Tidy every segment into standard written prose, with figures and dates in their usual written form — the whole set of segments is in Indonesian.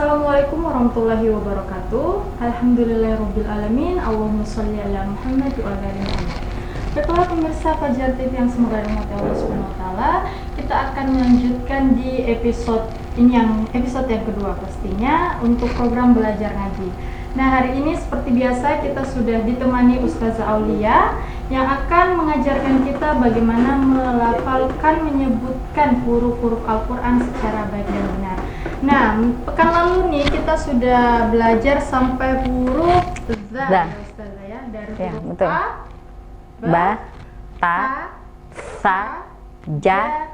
Assalamualaikum warahmatullahi wabarakatuh. Alhamdulillahirabbil alamin. Allahumma shalli ala Muhammad wa ala ali Muhammad. Baiklah pemirsa Fajar TV yang semoga dirahmati Allah Subhanahu wa taala, kita akan melanjutkan di episode yang kedua pastinya untuk program belajar ngaji. Nah, hari ini seperti biasa kita sudah ditemani Ustazah Aulia yang akan mengajarkan kita bagaimana melafalkan menyebutkan huruf-huruf Al-Qur'an secara baik dan benar. Nah, pekan lalu nih kita sudah belajar sampai huruf za ya Ustazah ya, dari huruf betul. A, Ba, ta, sa, ja,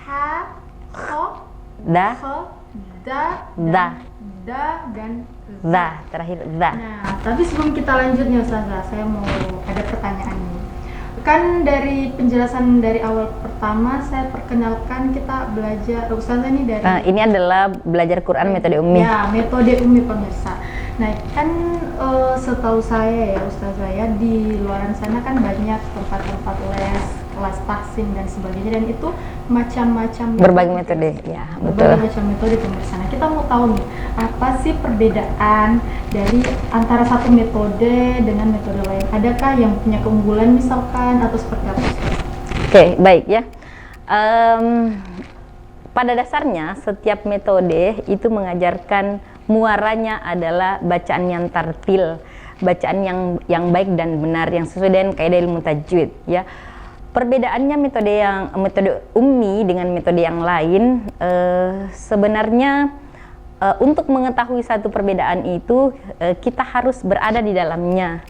ha, kho, da, da, da, dan za, terakhir za. Nah, tapi sebelum kita lanjut nih Ustazah, saya mau ada pertanyaan nih. Kan dari penjelasan dari awal pertama saya perkenalkan kita belajar Ustazah nih dari Ini adalah belajar Quran metode ummi. Ya, metode ummi pemirsa. Nah, kan setahu saya ya Ustazah ya, di luaran sana kan banyak tempat-tempat les, kelas tahsin dan sebagainya, dan itu macam-macam Berbagai metode, ya betul. berbagai macam metode pemirsa. Nah, kita mau tahu nih, apa sih perbedaan dari antara satu metode dengan metode lain? Adakah yang punya keunggulan misalkan atau seperti apa? Oke, baik ya. Pada dasarnya setiap metode itu mengajarkan muaranya adalah bacaan yang tartil, bacaan yang baik dan benar yang sesuai dengan kaidah ilmu tajwid ya. Perbedaannya metode ummi dengan metode yang lain, sebenarnya untuk mengetahui satu perbedaan itu kita harus berada di dalamnya.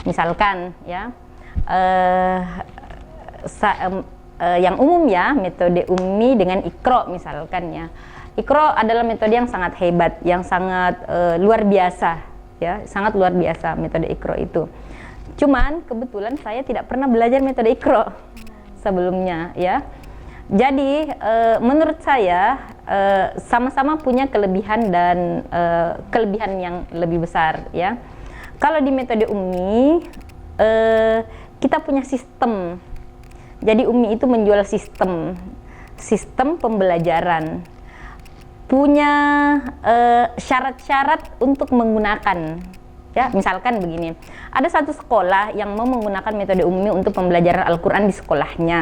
Misalkan ya, yang umum ya, metode ummi dengan Iqra misalkan ya. Iqra adalah metode yang sangat hebat, yang sangat luar biasa ya, sangat luar biasa metode Iqra itu. Cuman kebetulan saya tidak pernah belajar metode Iqra sebelumnya ya. Jadi menurut saya sama-sama punya kelebihan dan kelebihan yang lebih besar ya. Kalau di metode ummi kita punya sistem. Jadi ummi itu menjual sistem pembelajaran, punya syarat-syarat untuk menggunakan ya. Misalkan begini, ada satu sekolah yang mau menggunakan metode ummi untuk pembelajaran Al-Quran di sekolahnya.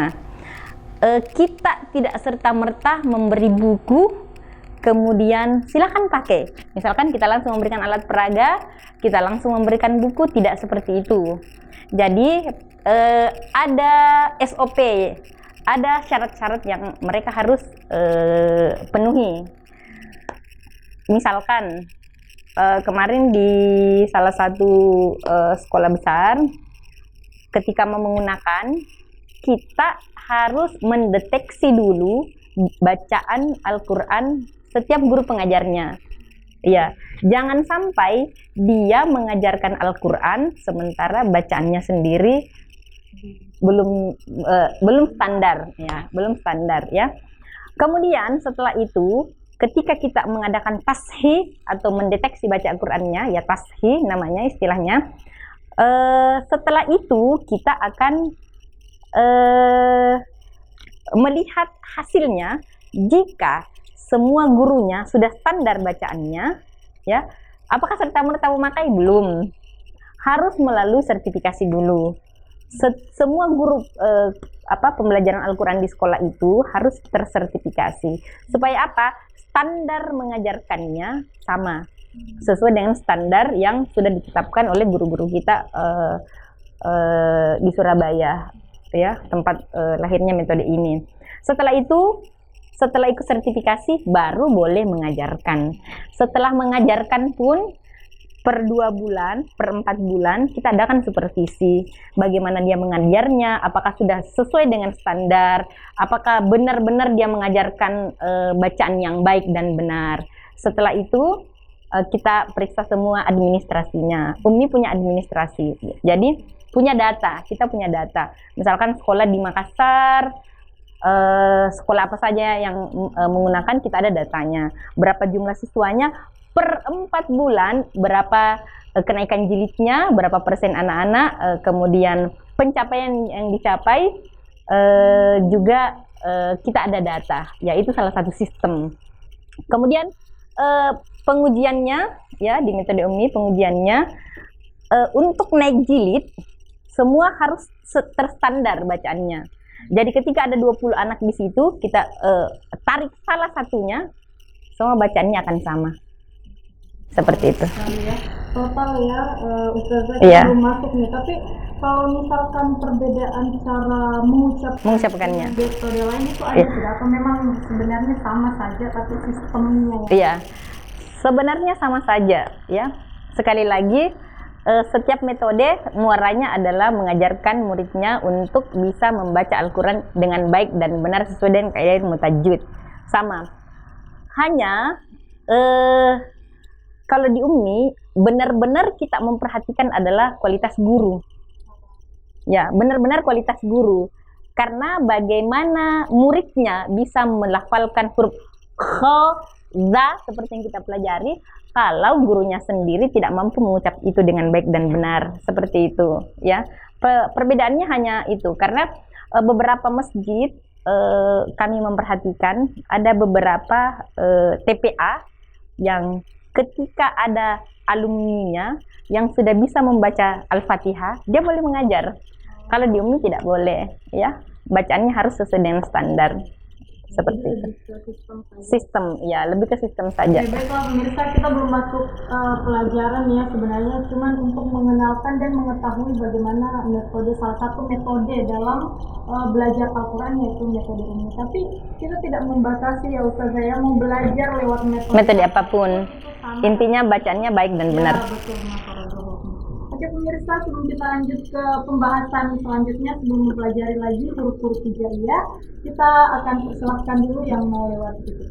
Kita tidak serta-merta memberi buku kemudian silakan pakai. Misalkan kita langsung memberikan alat peraga, kita langsung memberikan buku, tidak seperti itu. Jadi ada SOP, ada syarat-syarat yang mereka harus penuhi. Misalkan kemarin di salah satu sekolah besar, ketika mau menggunakan, kita harus mendeteksi dulu bacaan Al-Quran setiap guru pengajarnya. Ya, jangan sampai dia mengajarkan Al-Quran sementara bacaannya sendiri belum standar ya, belum standar ya. Kemudian setelah itu, ketika kita mengadakan tashih atau mendeteksi baca Al-Qur'annya, ya tashih namanya istilahnya, setelah itu kita akan melihat hasilnya. Jika semua gurunya sudah standar bacaannya, ya, apakah serta-merta memakai? Belum. Harus melalui sertifikasi dulu. Semua guru pembelajaran Al-Quran di sekolah itu harus tersertifikasi. Supaya apa? Standar mengajarkannya sama, sesuai dengan standar yang sudah ditetapkan oleh guru-guru kita di Surabaya, ya, tempat lahirnya metode ini. Setelah ikut sertifikasi baru boleh mengajarkan. Setelah mengajarkan pun per 2 bulan, per 4 bulan kita adakan supervisi bagaimana dia mengajarnya, apakah sudah sesuai dengan standar, apakah benar-benar dia mengajarkan bacaan yang baik dan benar. Setelah itu kita periksa semua administrasinya. Ummi punya administrasi, jadi punya data, kita punya data. Misalkan sekolah di Makassar, sekolah apa saja yang menggunakan, kita ada datanya. Berapa jumlah siswanya, per 4 bulan berapa kenaikan jilidnya, berapa persen anak-anak, kemudian pencapaian yang dicapai, juga kita ada data, yaitu salah satu sistem. Kemudian pengujiannya ya di metode Umi, pengujiannya untuk naik jilid semua harus terstandar bacaannya. Jadi ketika ada 20 anak di situ, kita tarik salah satunya, semua bacaannya akan sama. Seperti itu. Ya. Total ya, Ustazah Iya. belum masuk nih. Tapi kalau misalkan perbedaan cara Mengucapkannya. metode lain itu ada Iya. tidak? Atau memang sebenarnya sama saja tapi sistemnya ya? Iya, sebenarnya sama saja ya. Sekali lagi, setiap metode muaranya adalah mengajarkan muridnya untuk bisa membaca Al-Quran dengan baik dan benar sesuai dengan kaidah ilmu tajwid. Sama. Hanya kalau di Umi benar-benar kita memperhatikan adalah kualitas guru. Ya, benar-benar kualitas guru. Karena bagaimana muridnya bisa melafalkan huruf kha, za seperti yang kita pelajari, kalau gurunya sendiri tidak mampu mengucap itu dengan baik dan benar, seperti itu ya. Perbedaannya hanya itu, karena beberapa masjid kami memperhatikan ada beberapa TPA yang ketika ada alumninya yang sudah bisa membaca Al-Fatihah, dia boleh mengajar. Kalau di Umi tidak boleh ya, bacaannya harus sesuai dengan standar. Seperti itu. Sistem, ya lebih ke sistem saja. Oke, baiklah pemirsa, kita belum masuk pelajaran ya sebenarnya, cuman untuk mengenalkan dan mengetahui bagaimana metode, salah satu metode dalam belajar Al-Quran yaitu metode ini. Tapi kita tidak membatasi ya Ustazah ya, mau belajar lewat metode apapun, sama. intinya bacaannya baik dan benar. Ya, betul, Oke pemirsa, sebelum kita lanjut ke pembahasan selanjutnya, sebelum mempelajari lagi huruf-huruf hijaiyah, kita akan persilahkan dulu yang mau lewat itu.